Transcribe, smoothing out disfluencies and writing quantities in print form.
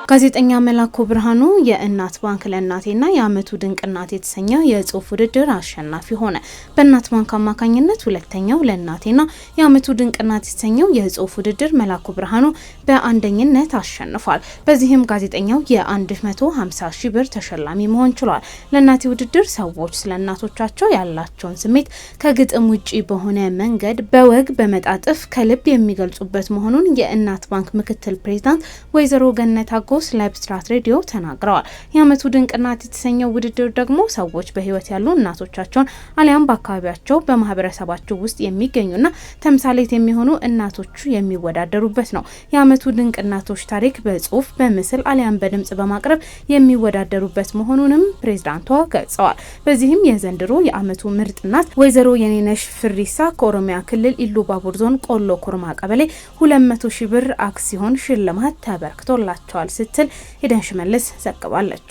ጋዜጠኛ መላኩ ብርሃኑ የእናት ባንክ ለእናቴና የአመቱ ድንቅ እናት የተሰኘው የጽሁፍ ውድድር አሸናፊ ሆነ። በእናት ባንክ አማካኝነት ሁለተኛው ለእናቴና የአመቱ ድንቅ እናት የተሰኘው የጽሁፍ ውድድር መላኩ ብርሃኑ በአንደኝነት አሸንፏል። በዚህም ጋዜጠኛው የ150 ሺህ ብር ተሸላሚ መሆን ችሏል። ለእናቴ ውድድር ሰዎች ስለ እናቶቻቸው ያላቸውን ስሜት ከግጥም ውጪ በሆነ መንገድ በወግ በመጣጥፍ ከልብ የሚገልጹበት መሆኑን የእናት ባንክ ምክትል ፕሬዝዳንት ወይዘሮ ገነት አጎስ ለብስራት ሬዲዮ ተናግረዋል። የአመቱ ድንቅ እናት የተሰኘው ውድድር ደግሞ ሰዎች በህይወት ያሉ እናቶቻቸውን አሊያም በአካባቢያቸው በማህበረሰባቸው ውስጥ የሚገኙና ተምሳሌት የሚሆኑ እናቶቹ የሚወዳደሩበት ነው። የአመቱ ድንቅ እናቶች ታሪክ በጽሁፍ በምስል አሊያም በድምጽ በማቅረብ የሚወዳደሩበት መሆኑንም ፕሬዝዳንቷ ገልጸዋል። በዚህም የዘንድሮ የአመቱ ምርጥ እናት ወይዘሮ የኔነሽ ፍሪሳ ከኦሮሚያ ክልል ኢሉ ባቡር ዞን ቆሎ ኩርማ ቀበሌ 200 ሺህ ብር አክሲዮን ሽልማት ተበርክቶላቸዋል ስትል ሄደን ሽመልስ ዘግባለች።